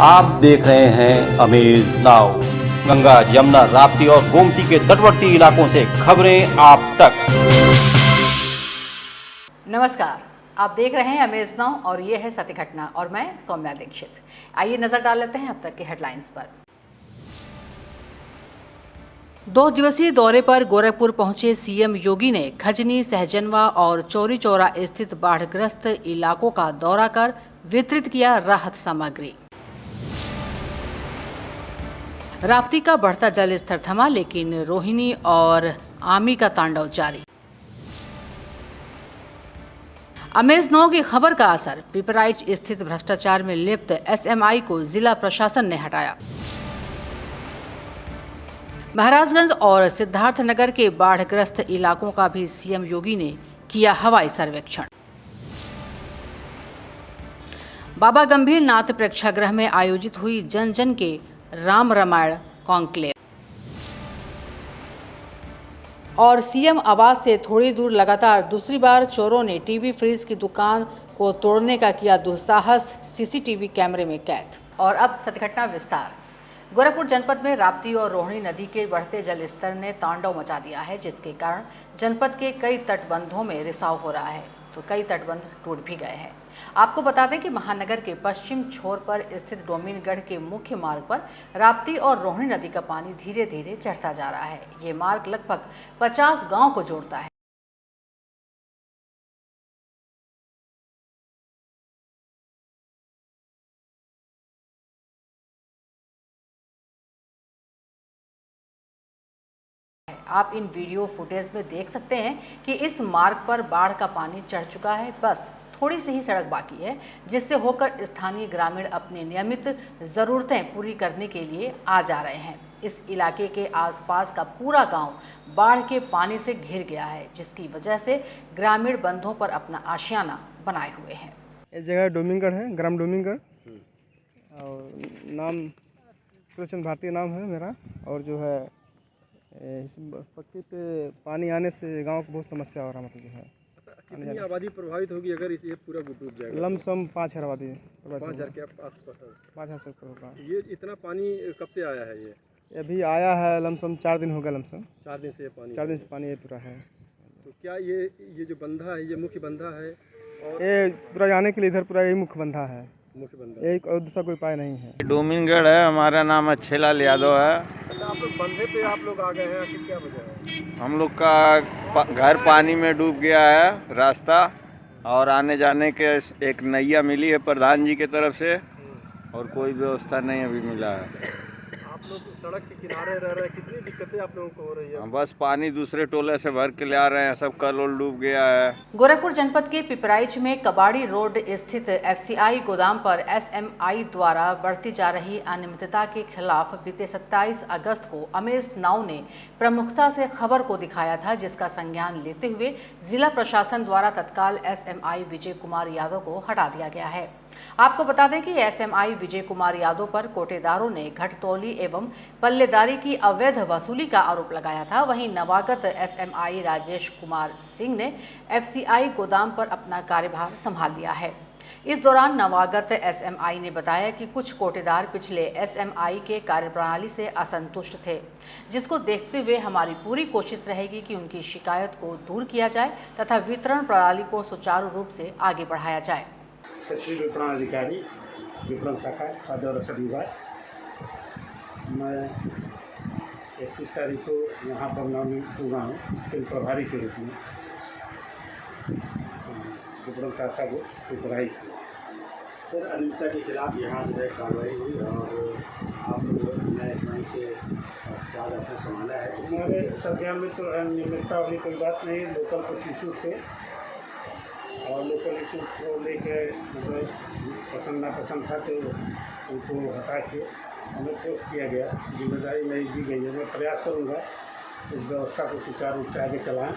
आप देख रहे हैं अमेज नाउ। गंगा, यमुना, राप्ती और गोमती के तटवर्ती इलाकों से खबरें आप तक। नमस्कार, आप देख रहे हैं अमेज नाउ और ये है सत्य घटना और मैं सौम्या दीक्षित। आइए नजर डाल लेते हैं अब तक की हेडलाइंस पर। 2 दिवसीय दौरे पर गोरखपुर पहुंचे सीएम योगी ने खजनी, सहजनवा और चौरी चौरा स्थित बाढ़ग्रस्त इलाकों का दौरा कर वितरित किया राहत सामग्री। राप्ती का बढ़ता जल स्तर थमा, लेकिन रोहिणी और आमी का तांडव जारी। अमेज नाउ की खबर का असर, पिपराइच स्थित भ्रष्टाचार में लिप्त एसएमआई को जिला प्रशासन ने हटाया। महाराजगंज और सिद्धार्थनगर के बाढ़ग्रस्त इलाकों का भी सीएम योगी ने किया हवाई सर्वेक्षण। बाबा गंभीर नाथ प्रेक्षागृह में आयोजित हुई जन जन के राम रामायण कॉन्क्लेव। और सीएम आवास से थोड़ी दूर लगातार दूसरी बार चोरों ने टीवी फ्रिज की दुकान को तोड़ने का किया दुस्साहस, सीसीटीवी कैमरे में कैद। और अब सत्य विस्तार। गोरखपुर जनपद में राप्ती और रोहिणी नदी के बढ़ते जल स्तर ने तांडव मचा दिया है, जिसके कारण जनपद के कई तटबंधों में रिसाव हो रहा है, तो कई तटबंध टूट भी गए हैं। आपको बता दें कि महानगर के पश्चिम छोर पर स्थित डोमिनगढ़ के मुख्य मार्ग पर राप्ती और रोहिणी नदी का पानी धीरे धीरे चढ़ता जा रहा है। ये मार्ग लगभग 50 गांव को जोड़ता है। आप इन वीडियो फुटेज में देख सकते हैं कि इस मार्ग पर बाढ़ का पानी चढ़ चुका है। बस थोड़ी सी ही सड़क बाकी है, जिससे होकर स्थानीय ग्रामीण अपनी नियमित ज़रूरतें पूरी करने के लिए आ जा रहे हैं। इस इलाके के आसपास का पूरा गांव बाढ़ के पानी से घिर गया है, जिसकी वजह से ग्रामीण बंधुओं पर अपना आशियाना बनाए हुए हैं। ये जगह डोमिनगढ़ है, ग्राम डोमिनगढ़, और नाम सुरेशन भारती नाम है मेरा। और जो है इस पक्के पे पानी आने से गांव को बहुत समस्या हो रहा, मतलब जो है कितनी आबादी प्रभावित होगी अगर इस ये पूरा डूब जाएगा? लमसम 5,000 आबादी 5,000 के आसपास। 5,000 से ऊपर होगा। ये इतना पानी कब से आया है? ये अभी आया है लमसम 4 दिन हो गया, लमसम 4 दिन से ये पानी 4 दिन से पानी ये पूरा है। तो क्या ये जो बंधा है, ये मुख्य बंधा है? और ये पूरा जाने के लिए इधर पूरा यही मुख्य बंधा है, मुख्य बंधा एक और दूसरा कोई उपाय नहीं है। डोमिनगढ़ है, हमारा नाम अच्छेलाल यादव है। अच्छा, आप लोग बंधे पे आप लोग आ गए हैं, आखिर क्या वजह है? हम लोग का घर पानी में डूब गया है, रास्ता और आने जाने के एक नैया मिली है प्रधान जी की तरफ से, और कोई व्यवस्था नहीं अभी मिला है। आप लोग सड़क के किनारे रह रहे हैं, कितनी दिक्कतें आप लोगों को हो रही है? हम बस पानी दूसरे टोले से भर के ले आ रहे हैं, सब कल वल डूब गया है। गोरखपुर जनपद के पिपराइच में कबाड़ी रोड स्थित एफसीआई गोदाम पर एसएमआई द्वारा बढ़ती जा रही अनियमितता के खिलाफ बीते 27 अगस्त को अमेज नाउ ने प्रमुखता से खबर को दिखाया था, जिसका संज्ञान लेते हुए जिला प्रशासन द्वारा तत्काल एसएमआई विजय कुमार यादव को हटा दिया गया है। आपको बता दें कि एसएमआई विजय कुमार यादव पर कोटेदारों ने घटतौली एवं पल्लेदारी की अवैध वसूली का आरोप लगाया था। वहीं नवागत एसएमआई राजेश कुमार सिंह ने एफसीआई गोदाम पर अपना कार्यभार संभाल लिया है। इस दौरान नवागत एसएमआई ने बताया कि कुछ कोटेदार पिछले एसएमआई के कार्यप्रणाली से असंतुष्ट थे, जिसको देखते हुए हमारी पूरी कोशिश रहेगी कि उनकी शिकायत को दूर किया जाए तथा वितरण प्रणाली को सुचारू रूप से आगे बढ़ाया जाए। क्षेत्रीय विपणन अधिकारी, विपणन शाखा, खाद्य और रसद विभाग। मैं 31 तारीख को यहाँ पर नवनियुक्त हुआ हूँ केंद्र प्रभारी के रूप में, विपणन शाखा को पिपराई। सर, अनियमितता के खिलाफ यहाँ जो है कार्रवाई हुई और आप नए एसएमआई के चार्ज आपने संभाला है। हमारे संज्ञान में तो अनियमितता वाली कोई बात नहीं, लोकल कुछ इशू थे और लोकल इशू को लेकर मतलब पसंद नापसंद था तो उनको हटा के हमें पोस्ट किया गया। जिम्मेदारी मेरी दी गई है, मैं प्रयास करूँगा इस व्यवस्था को सुचारू रूप से आगे चलाएँ।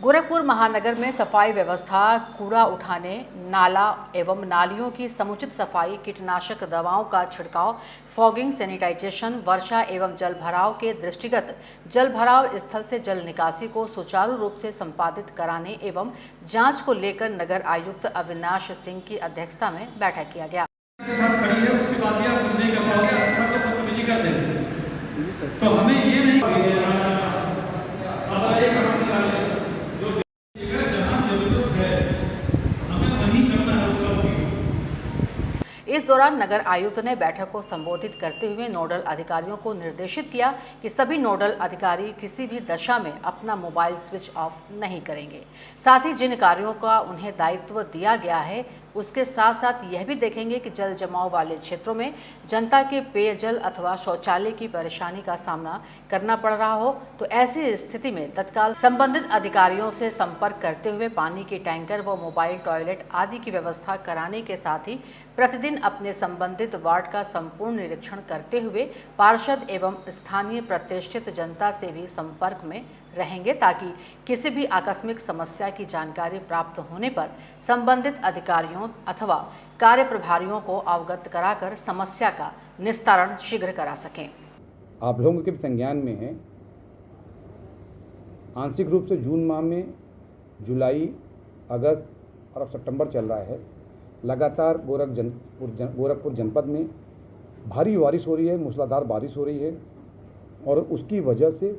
गोरखपुर महानगर में सफाई व्यवस्था, कूड़ा उठाने, नाला एवं नालियों की समुचित सफाई, कीटनाशक दवाओं का छिड़काव, फॉगिंग, सैनिटाइजेशन, वर्षा एवं जल भराव के दृष्टिगत जल भराव स्थल से जल निकासी को सुचारू रूप से संपादित कराने एवं जांच को लेकर नगर आयुक्त अविनाश सिंह की अध्यक्षता में बैठक किया गया। के साथ खड़ी है, उसके बाद भी आप कुछ नहीं कर पाओगे, आप सब लोग बदतमीजी कर देंगे। तो हमें ये नहीं जहाँ जरूरत है हमें वहीं करना है उसका उपयोग। इस दौरान नगर आयुक्त ने बैठक को संबोधित करते हुए नोडल अधिकारियों को निर्देशित किया कि सभी नोडल अधिकारी किसी भी दशा में अपना मोबाइल स्विच ऑफ नहीं करेंगे। साथ ही जिन कार्यों का उन्हें दायित्व दिया गया है उसके साथ साथ यह भी देखेंगे कि जल जमाव वाले क्षेत्रों में जनता के पेयजल अथवा शौचालय की परेशानी का सामना करना पड़ रहा हो तो ऐसी स्थिति में तत्काल संबंधित अधिकारियों से संपर्क करते हुए पानी के टैंकर व मोबाइल टॉयलेट आदि की व्यवस्था कराने के साथ ही प्रतिदिन अपने संबंधित वार्ड का संपूर्ण निरीक्षण करते हुए पार्षद एवं स्थानीय प्रतिष्ठित जनता से भी संपर्क में रहेंगे ताकि किसी भी आकस्मिक समस्या की जानकारी प्राप्त होने पर संबंधित अधिकारियों अथवा कार्य प्रभारियों को अवगत कराकर समस्या का निस्तारण शीघ्र करा सकें। आप लोगों के संज्ञान में है, आंशिक रूप से जून माह में, जुलाई, अगस्त और अब सितंबर चल रहा है, लगातार गोरखपुर जनपद में भारी बारिश हो रही है, मूसलाधार बारिश हो रही है और उसकी वजह से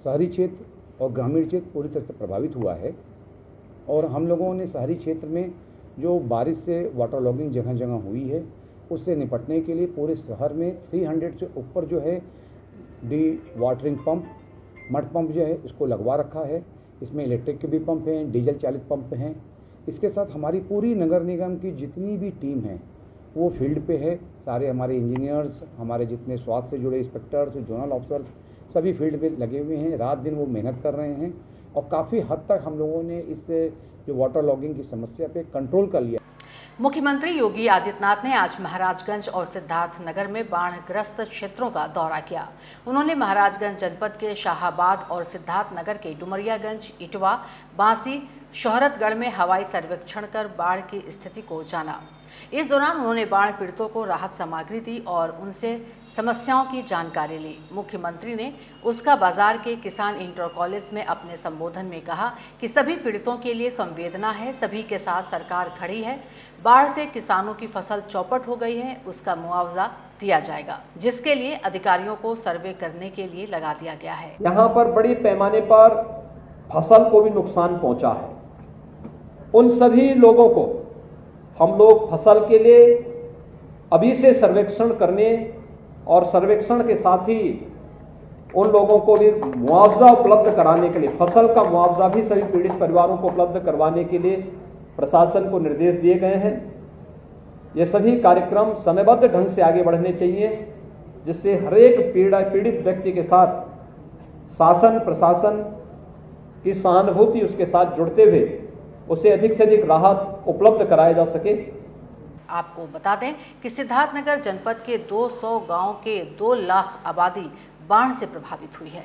शहरी क्षेत्र और ग्रामीण क्षेत्र पूरी तरह से प्रभावित हुआ है। और हम लोगों ने शहरी क्षेत्र में जो बारिश से वाटर लॉगिंग जगह जगह हुई है उससे निपटने के लिए पूरे शहर में 300 से ऊपर जो है D watering pump, mud pump जो है इसको लगवा रखा है। इसमें इलेक्ट्रिक के भी पंप हैं, डीजल चालित पंप हैं। इसके साथ हमारी पूरी नगर निगम की जितनी भी टीम है वो फील्ड पे है। सारे हमारे इंजीनियर्स, हमारे जितने स्वास्थ्य से जुड़े इंस्पेक्टर्स, जोनल ऑफिसर्स सभी फील्ड पे लगे हुए हैं, रात दिन वो मेहनत कर रहे हैं और काफ़ी हद तक हम लोगों ने इस जो वाटर लॉगिंग की समस्या पे कंट्रोल कर लिया। मुख्यमंत्री योगी आदित्यनाथ ने आज महाराजगंज और सिद्धार्थनगर में बाढ़ग्रस्त क्षेत्रों का दौरा किया। उन्होंने महाराजगंज जनपद के शाहाबाद और सिद्धार्थनगर के डुमरियागंज, इटवा, बांसी, शोहरतगढ़ में हवाई सर्वेक्षण कर बाढ़ की स्थिति को जाना। इस दौरान उन्होंने बाढ़ पीड़ितों को राहत सामग्री दी और उनसे समस्याओं की जानकारी ली। मुख्यमंत्री ने उसका बाजार के किसान इंटर कॉलेज में अपने संबोधन में कहा कि सभी पीड़ितों के लिए संवेदना है, सभी के साथ सरकार खड़ी है। बाढ़ से किसानों की फसल चौपट हो गई है, उसका मुआवजा दिया जाएगा, जिसके लिए अधिकारियों को सर्वे करने के लिए लगा दिया गया है। यहाँ पर बड़ी पैमाने पर फसल को भी नुकसान पहुंचा है। उन सभी लोगों को हम लोग फसल के लिए अभी से सर्वेक्षण करने और सर्वेक्षण के साथ ही उन लोगों को भी मुआवजा उपलब्ध कराने के लिए, फसल का मुआवजा भी सभी पीड़ित परिवारों को उपलब्ध करवाने के लिए प्रशासन को निर्देश दिए गए हैं। ये सभी कार्यक्रम समयबद्ध ढंग से आगे बढ़ने चाहिए, जिससे हर एक पीड़ित व्यक्ति के साथ शासन प्रशासन की सहानुभूति उसके साथ जुड़ते हुए उसे अधिक से अधिक राहत उपलब्ध कराया जा सके। आपको बता दें कि सिद्धार्थनगर जनपद के 200 गांव के 2 लाख आबादी बाढ़ से प्रभावित हुई है।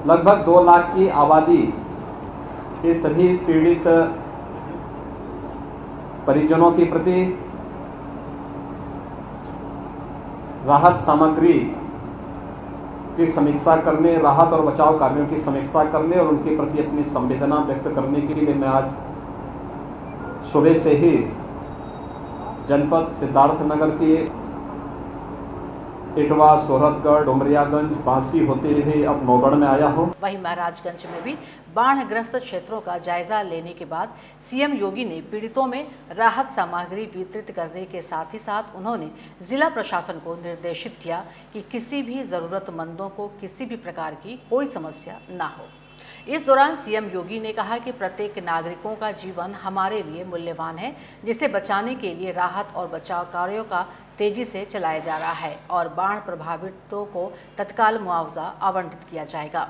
लगभग 2 लाख की आबादी के सभी पीड़ित परिजनों के प्रति राहत सामग्री की समीक्षा करने, राहत और बचाव कार्यों की समीक्षा करने और उनके प्रति अपनी संवेदना व्यक्त करने के लिए मैं आज सुबह से ही जनपद सिद्धार्थनगर के इटवा, सोहरतगढ़, डुमरियागंज, बांसी होते हुए अब नौगढ़ में आया हूं। वहीं महाराजगंज में भी बाढ़ग्रस्त क्षेत्रों का जायजा लेने के बाद सीएम योगी ने पीड़ितों में राहत सामग्री वितरित करने के साथ ही साथ उन्होंने जिला प्रशासन को निर्देशित किया कि किसी भी जरूरतमंदों को किसी भी प्रकार की कोई समस्या ना हो। इस दौरान सीएम योगी ने कहा कि प्रत्येक नागरिकों का जीवन हमारे लिए मूल्यवान है, जिसे बचाने के लिए राहत और बचाव कार्यों का तेजी से चलाया जा रहा है और बाढ़ प्रभावितों को तत्काल मुआवजा आवंटित किया जाएगा।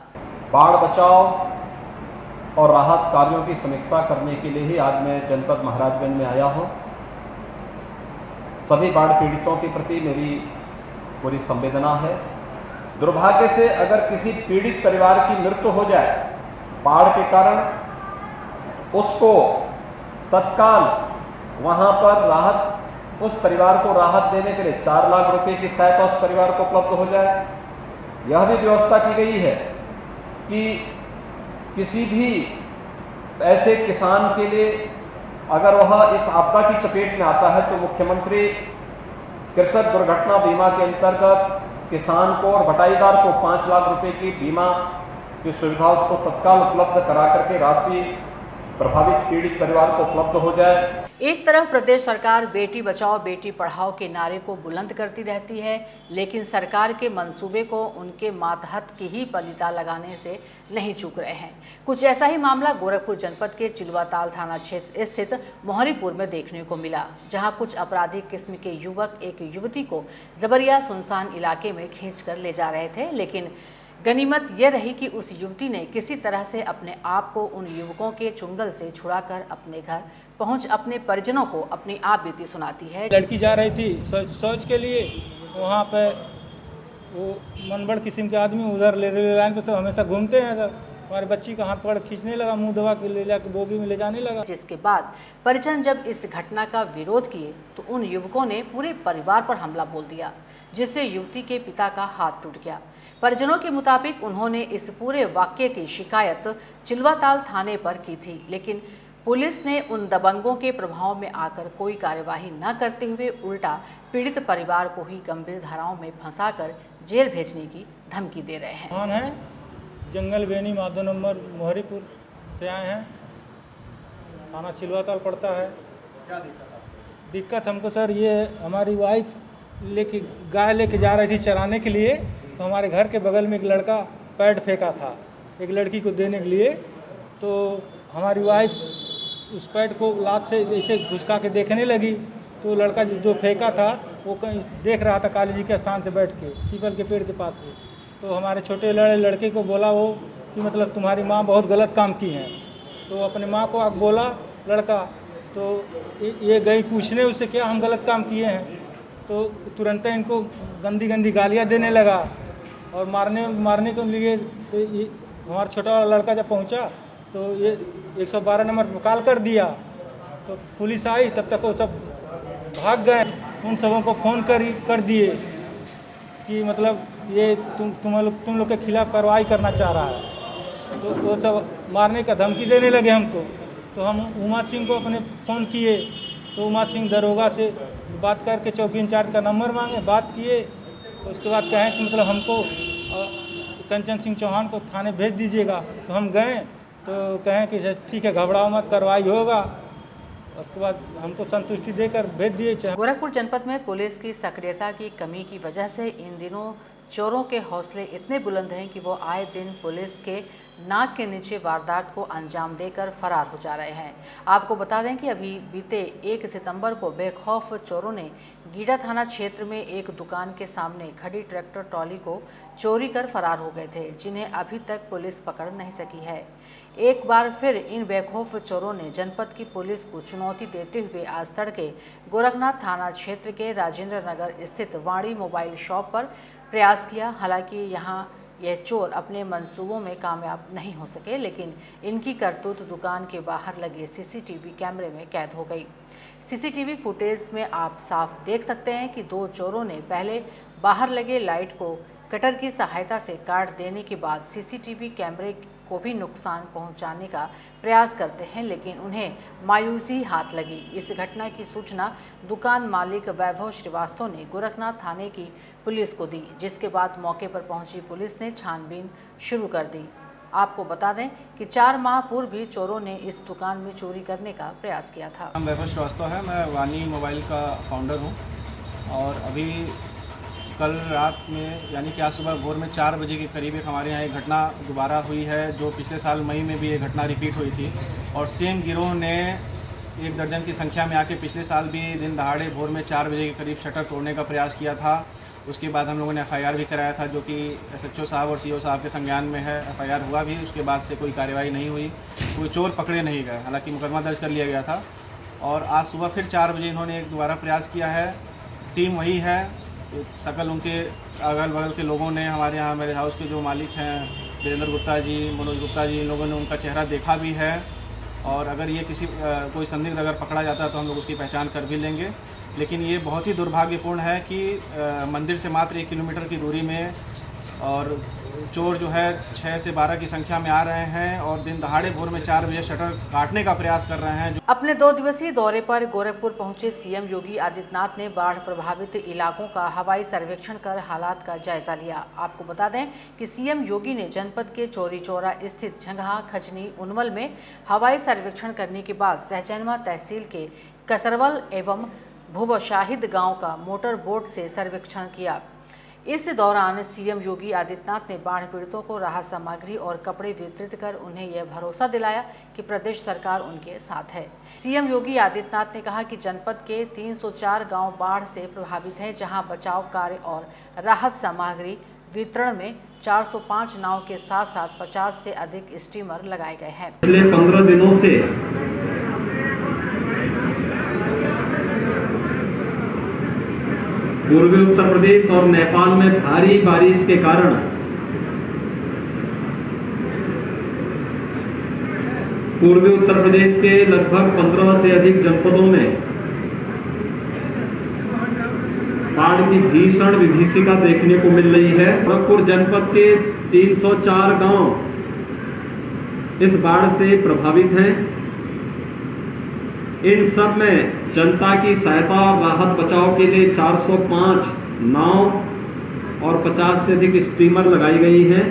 बाढ़ बचाव और राहत कार्यों की समीक्षा करने के लिए ही आज मैं जनपद महाराजगंज में आया हूं। सभी बाढ़ पीड़ितों के प्रति मेरी पूरी संवेदना है। दुर्भाग्य से अगर किसी पीड़ित परिवार की मृत्यु हो जाए बाढ़ के कारण उसको तत्काल वहां पर राहत, उस परिवार को राहत देने के लिए 4 लाख रुपए की सहायता उस परिवार को उपलब्ध हो जाए। यह भी व्यवस्था की गई है कि किसी भी ऐसे किसान के लिए अगर वह इस आपदा की चपेट में आता है तो मुख्यमंत्री कृषक दुर्घटना बीमा के अंतर्गत किसान को और बटाईदार को 5 लाख रुपए की बीमा की सुविधा उसको तत्काल उपलब्ध करा करके राशि प्रभावित पीड़ित परिवार को उपलब्ध हो जाए। एक तरफ प्रदेश सरकार बेटी बचाओ बेटी पढ़ाओ के नारे को बुलंद करती रहती है, लेकिन सरकार के मंसूबे को उनके मातहत की ही बलिता लगाने से नहीं चूक रहे हैं। कुछ ऐसा ही मामला गोरखपुर जनपद के चिलवाताल थाना क्षेत्र स्थित मोहरीपुर में देखने को मिला, जहां कुछ आपराधिक किस्म के युवक एक युवती को जबरिया सुनसान इलाके में खींचकर ले जा रहे थे, लेकिन गनीमत यह रही कि उस युवती ने किसी तरह से अपने आप को उन युवकों के चुंगल से छुड़ाकर अपने घर पहुंच अपने परिजनों को अपनी आप बीती सुनाती है। लड़की जा रही थी सोच के लिए, वहाँ पे वो मनबड़ किस्म के आदमी उधर रेलवे लाइन पे सब हमेशा घूमते हैं, हमारे बच्ची का हाथ पकड़ खींचने लगा, मुंह दबा के ले जाके बोगी में ले जाने लगा। जिसके बाद परिजन जब इस घटना का विरोध किए तो उन युवकों ने पूरे परिवार पर हमला बोल दिया, जिससे युवती के पिता का हाथ टूट गया। परिजनों के मुताबिक उन्होंने इस पूरे वाक्य की शिकायत चिलवाताल थाने पर की थी, लेकिन पुलिस ने उन दबंगों के प्रभाव में आकर कोई कार्यवाही न करते हुए उल्टा पीड़ित परिवार को ही गंभीर धाराओं में फंसाकर जेल भेजने की धमकी दे रहे हैं। कौन है? जंगल बेनी माधो नंबर मोहरीपुर से आए हैं, थाना चिलवाताल पड़ता है। क्या दिक्कत हमको सर ये, हमारी वाइफ गाय लेके जा रही थी चराने के लिए, तो हमारे घर के बगल में एक लड़का पैड फेंका था एक लड़की को देने के लिए, तो हमारी वाइफ उस पैड को लात से ऐसे घुसका के देखने लगी, तो लड़का जो फेंका था वो कहीं देख रहा था काली जी के स्थान से बैठ के पीपल के पेड़ के पास से। तो हमारे छोटे लड़के को बोला वो कि मतलब तुम्हारी माँ बहुत गलत काम की है, तो अपने माँ को बोला लड़का, तो ये गई पूछने उससे क्या हम गलत काम किए हैं, तो तुरंत इनको गंदी गंदी गालियाँ देने लगा और मारने के लिए। तो ये हमारा छोटा वाला लड़का जब पहुंचा तो ये 112 नंबर पर कॉल कर दिया, तो पुलिस आई, तब तक वो सब भाग गए। उन सबों को फ़ोन कर दिए कि मतलब ये तुम लोग के खिलाफ़ कार्रवाई करना चाह रहा है, तो वो सब मारने का धमकी देने लगे हमको। तो हम उमा सिंह को अपने फ़ोन किए, तो उमा सिंह दरोगा से बात करके चौकी इंचार्ज का नंबर मांगे, बात किए, तो उसके बाद कहें कि मतलब हमको कंचन सिंह चौहान को थाने भेज दीजिएगा। तो हम गए तो कहें कि ठीक है घबराओ मत, कार्रवाई होगा। उसके बाद हमको संतुष्टि देकर भेज दिए। गोरखपुर जनपद में पुलिस की सक्रियता की कमी की वजह से इन दिनों चोरों के हौसले इतने बुलंद हैं कि वो आए दिन पुलिस के नाक के नीचे वारदात को अंजाम देकर फरार हो जा रहे हैं। आपको बता दें कि अभी बीते 1 सितंबर को बेखौफ चोरों ने गीडा थाना क्षेत्र में एक दुकान के सामने खड़ी ट्रैक्टर ट्रॉली को चोरी कर फरार हो गए थे, जिन्हें अभी तक पुलिस पकड़ नहीं सकी है। एक बार फिर इन बेखौफ चोरों ने जनपद की पुलिस को चुनौती देते हुए आज तड़के गोरखनाथ थाना क्षेत्र के राजेंद्र नगर स्थित वाणी मोबाइल शॉप पर प्रयास किया। हालांकि यहां यह चोर अपने मंसूबों में कामयाब नहीं हो सके, लेकिन इनकी करतूत दुकान के बाहर लगे सीसीटीवी कैमरे में कैद हो गई। सीसीटीवी फुटेज में आप साफ देख सकते हैं कि 2 चोरों ने पहले बाहर लगे लाइट को कटर की सहायता से काट देने के बाद सीसीटीवी कैमरे को भी नुकसान पहुंचाने का प्रयास करते हैं, लेकिन उन्हें मायूसी हाथ लगी। इस घटना की सूचना दुकान मालिक वैभव श्रीवास्तव ने गोरखनाथ थाने की पुलिस को दी, जिसके बाद मौके पर पहुंची पुलिस ने छानबीन शुरू कर दी। आपको बता दें कि 4 माह पूर्व भी चोरों ने इस दुकान में चोरी करने का प्रयास किया था। वैभव श्रीवास्तव है, मैं वाणी मोबाइल का फाउंडर हूँ और अभी कल रात में यानी कि आज सुबह भोर में 4 बजे के करीब एक हमारे यहाँ एक घटना दोबारा हुई है, जो पिछले साल मई में भी एक घटना रिपीट हुई थी और सेम गिरोह ने 1 दर्जन की संख्या में आके पिछले साल भी दिन दहाड़े भोर में 4 बजे के करीब शटर तोड़ने का प्रयास किया था। उसके बाद हम लोगों ने FIR भी कराया था, जो कि SHO साहब और CO साहब के संज्ञान में है। FIR हुआ भी, उसके बाद से कोई कार्रवाई नहीं हुई, कोई चोर पकड़े नहीं गए। हालांकि मुकदमा दर्ज कर लिया गया था और आज सुबह फिर 4 बजे इन्होंने एक दोबारा प्रयास किया है। टीम वही है, सकल उनके अगल बगल के लोगों ने, हमारे यहाँ मेरे हाउस के जो मालिक हैं वीरेंद्र गुप्ता जी, मनोज गुप्ता जी, इन लोगों ने उनका चेहरा देखा भी है और अगर ये किसी कोई संदिग्ध अगर पकड़ा जाता है तो हम लोग उसकी पहचान कर भी लेंगे। लेकिन ये बहुत ही दुर्भाग्यपूर्ण है कि मंदिर से मात्र 1 किलोमीटर की दूरी में और चोर जो है 6 से 12 की संख्या में आ रहे हैं और दिन दहाड़े भोर में 4 बजे शटर काटने का प्रयास कर रहे हैं। अपने 2 दिवसीय दौरे पर गोरखपुर पहुंचे सीएम योगी आदित्यनाथ ने बाढ़ प्रभावित इलाकों का हवाई सर्वेक्षण कर हालात का जायजा लिया। आपको बता दें कि सीएम योगी ने जनपद के चौरी चौरा स्थित झंगहा, खजनी, उनवल में हवाई सर्वेक्षण करने के बाद सहजनवा तहसील के कसरवल एवं भुवशाहिद गांव का मोटर बोट से सर्वेक्षण किया। इस दौरान सीएम योगी आदित्यनाथ ने बाढ़ पीड़ितों को राहत सामग्री और कपड़े वितरित कर उन्हें यह भरोसा दिलाया कि प्रदेश सरकार उनके साथ है। सीएम योगी आदित्यनाथ ने कहा कि जनपद के 304 गांव बाढ़ से प्रभावित हैं, जहां बचाव कार्य और राहत सामग्री वितरण में 405 नाव के साथ साथ 50 से अधिक स्टीमर लगाए गए हैं। पिछले 15 दिनों से पूर्वी उत्तर प्रदेश और नेपाल में भारी बारिश के कारण पूर्वी उत्तर प्रदेश के लगभग 15 से अधिक जनपदों में बाढ़ की भीषण विभीषिका देखने को मिल रही है। गोरखपुर जनपद के 304 गांव इस बाढ़ से प्रभावित हैं। इन सब में जनता की सहायता राहत बचाव के लिए 405 नाव और 50 से अधिक स्टीमर लगाई गई हैं।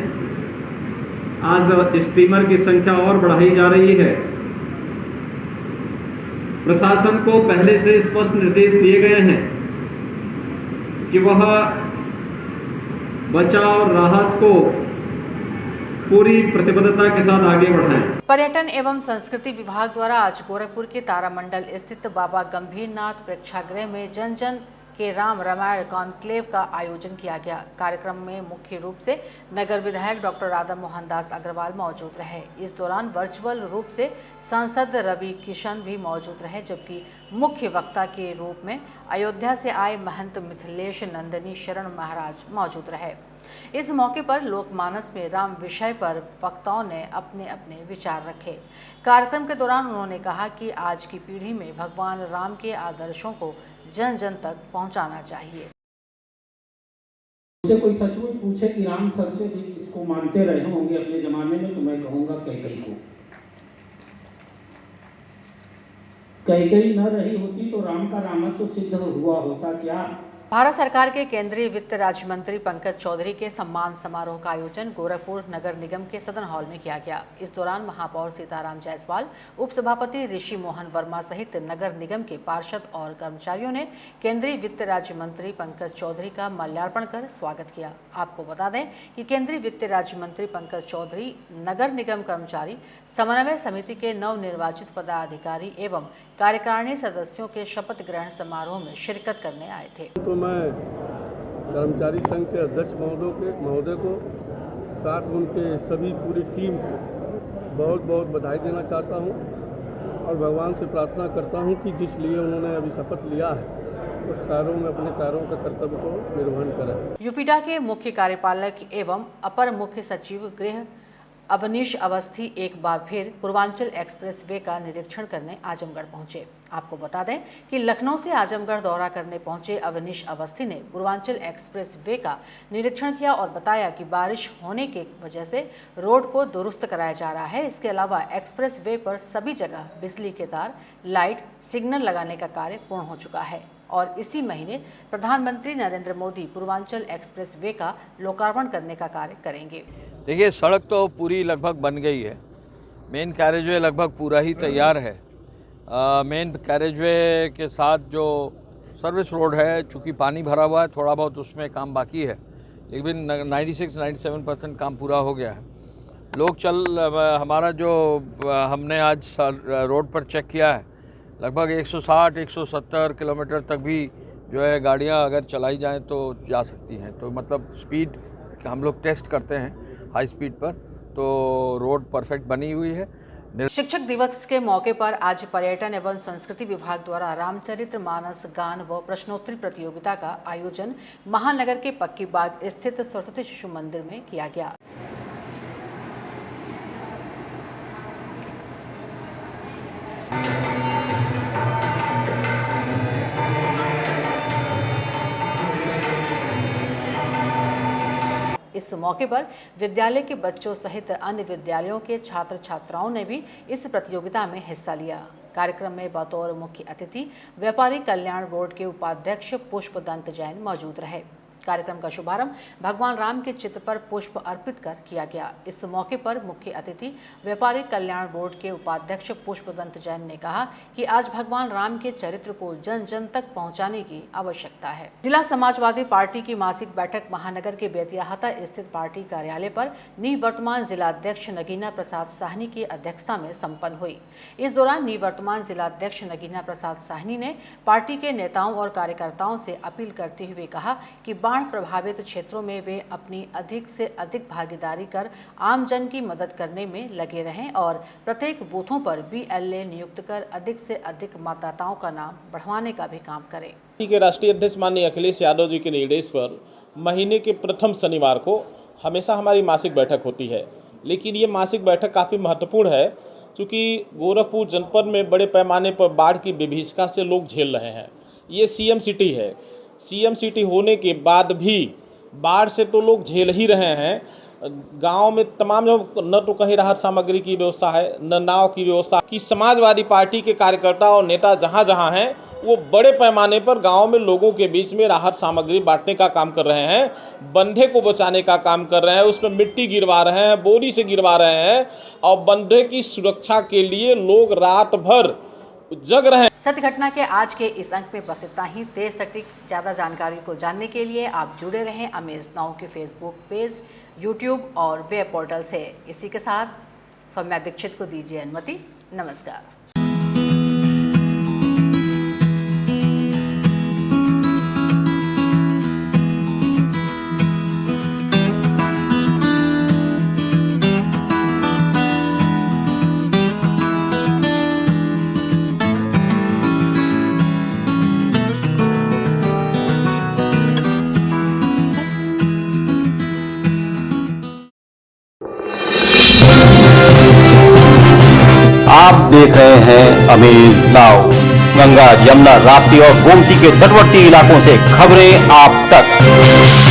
आज स्टीमर की संख्या और बढ़ाई जा रही है। प्रशासन को पहले से स्पष्ट निर्देश दिए गए हैं कि वह बचाव राहत को पूरी प्रतिबद्धता के साथ आगे बढ़ाएं। पर्यटन एवं संस्कृति विभाग द्वारा आज गोरखपुर के तारामंडल स्थित बाबा गंभीरनाथ प्रेक्षागृह में जन जन के राम रामायण कॉन्क्लेव का आयोजन किया गया। कार्यक्रम में मुख्य रूप से नगर विधायक डॉक्टर राधा मोहन दास अग्रवाल मौजूद रहे। इस दौरान वर्चुअल रूप से सांसद रवि किशन भी मौजूद रहे, जबकि मुख्य वक्ता के रूप में अयोध्या से आए महंत मिथिलेश नंदनी शरण महाराज मौजूद रहे। इस मौके पर लोकमानस में राम विषय पर वक्ताओं ने अपने अपने विचार रखे। कार्यक्रम के दौरान उन्होंने कहा कि आज की पीढ़ी में भगवान राम के आदर्शों को जन जन तक पहुंचाना चाहिए। मुझसे कोई सचमुच पूछे कि राम सबसे अधिक किसको मानते रहे होंगे अपने जमाने में, तो मैं कहूंगा कैकेयी को। कैकेयी न रही होती तो राम का रामत्व सिद्ध हुआ होता क्या? भारत सरकार के केंद्रीय वित्त राज्य मंत्री पंकज चौधरी के सम्मान समारोह का आयोजन गोरखपुर नगर निगम के सदन हॉल में किया गया। इस दौरान महापौर सीताराम जायसवाल, उप सभापति ऋषि मोहन वर्मा सहित नगर निगम के पार्षद और कर्मचारियों ने केंद्रीय वित्त राज्य मंत्री पंकज चौधरी का माल्यार्पण कर स्वागत किया। आपको बता दें कि केंद्रीय वित्त राज्य मंत्री पंकज चौधरी नगर निगम कर्मचारी समन्वय समिति के नवनिर्वाचित पदाधिकारी एवं कार्यकारिणी सदस्यों के शपथ ग्रहण समारोह में शिरकत करने आए थे। तो मैं कर्मचारी संघ के अध्यक्ष महोदय को साथ उनके सभी पूरी टीम को बहुत बहुत बधाई देना चाहता हूं और भगवान से प्रार्थना करता हूं कि जिस लिए उन्होंने अभी शपथ लिया है उस कार्यों में अपने कार्यों का कर्तव्य को निर्वहन करें। यूपीडा के मुख्य कार्यपालक एवं अपर मुख्य सचिव गृह अवनीश अवस्थी एक बार फिर पूर्वांचल एक्सप्रेस वे का निरीक्षण करने आजमगढ़ पहुंचे। आपको बता दें कि लखनऊ से आजमगढ़ दौरा करने पहुंचे अवनीश अवस्थी ने पूर्वांचल एक्सप्रेस वे का निरीक्षण किया और बताया कि बारिश होने की वजह से रोड को दुरुस्त कराया जा रहा है। इसके अलावा एक्सप्रेस वे पर सभी जगह बिजली के तार, लाइट, सिग्नल लगाने का कार्य पूर्ण हो चुका है और इसी महीने प्रधानमंत्री नरेंद्र मोदी पूर्वांचल एक्सप्रेस वे का लोकार्पण करने का कार्य करेंगे। देखिए, सड़क तो पूरी लगभग बन गई है। मेन कैरेजवे लगभग पूरा ही तैयार है। मेन कैरेजवे के साथ जो सर्विस रोड है, चूँकि पानी भरा हुआ है, थोड़ा बहुत उसमें काम बाकी है, लेकिन 96-97% काम पूरा हो गया है। हमारा जो हमने आज रोड पर चेक किया है, लगभग 160-170 किलोमीटर तक भी जो है गाड़ियां अगर चलाई जाएं तो जा सकती हैं। तो मतलब स्पीड हम लोग टेस्ट करते हैं हाई स्पीड पर, तो रोड परफेक्ट बनी हुई है। शिक्षक दिवस के मौके पर आज पर्यटन एवं संस्कृति विभाग द्वारा रामचरित्र मानस गान व प्रश्नोत्तरी प्रतियोगिता का आयोजन महानगर के पक्की बाग स्थित सरस्वती शिशु मंदिर में किया गया। इस मौके पर विद्यालय के बच्चों सहित अन्य विद्यालयों के छात्र छात्राओं ने भी इस प्रतियोगिता में हिस्सा लिया। कार्यक्रम में बतौर मुख्य अतिथि व्यापारी कल्याण बोर्ड के उपाध्यक्ष पुष्पदंत जैन मौजूद रहे। कार्यक्रम का शुभारंभ भगवान राम के चित्र पर पुष्प अर्पित कर किया गया। इस मौके पर मुख्य अतिथि व्यापारी कल्याण बोर्ड के उपाध्यक्ष पुष्पदंत जैन ने कहा कि आज भगवान राम के चरित्र को जन जन तक पहुंचाने की आवश्यकता है। जिला समाजवादी पार्टी की मासिक बैठक महानगर के बेतियाहाता स्थित पार्टी कार्यालय पर निवर्तमान जिलाध्यक्ष नगीना प्रसाद साहनी की अध्यक्षता में संपन्न हुई। इस दौरान निवर्तमान जिलाध्यक्ष नगीना प्रसाद साहनी ने पार्टी के नेताओं और कार्यकर्ताओं से अपील करते हुए कहा कि बाढ़ प्रभावित क्षेत्रों में वे अपनी अधिक से अधिक भागीदारी कर आम जन की मदद करने में लगे रहें और प्रत्येक बूथों पर BLA नियुक्त कर अधिक से अधिक मतदाताओं का नाम बढ़वाने का भी काम करें। के राष्ट्रीय अध्यक्ष माननीय अखिलेश यादव जी के निर्देश पर महीने के प्रथम शनिवार को हमेशा हमारी मासिक बैठक होती है, लेकिन ये मासिक बैठक काफ़ी महत्वपूर्ण है क्योंकि गोरखपुर जनपद में बड़े पैमाने पर बाढ़ की विभीषिका से लोग झेल रहे हैं। ये CM सिटी है। CM सिटी होने के बाद भी बाढ़ से तो लोग झेल ही रहे हैं। गांव में तमाम जो न तो कहीं राहत सामग्री की व्यवस्था है, न नाव की व्यवस्था कि समाजवादी पार्टी के कार्यकर्ता और नेता जहां जहां हैं वो बड़े पैमाने पर गांव में लोगों के बीच में राहत सामग्री बांटने का काम कर रहे हैं, बंधे को बचाने का काम कर रहे हैं, उसमें मिट्टी गिरवा रहे हैं, बोरी से गिरवा रहे हैं और बंधे की सुरक्षा के लिए लोग रात भर जग रहे हैं। सत्य घटना के आज के इस अंक में बस इतना ही। तेज सटीक ज़्यादा जानकारी को जानने के लिए आप जुड़े रहें अमेज नाउ के फेसबुक पेज, यूट्यूब और वेब पोर्टल से। इसी के साथ सौम्या दीक्षित को दीजिए अनुमति। नमस्कार। आप देख रहे हैं अमेज नाउ। गंगा, यमुना, राप्ती और गोमती के तटवर्ती इलाकों से खबरें आप तक।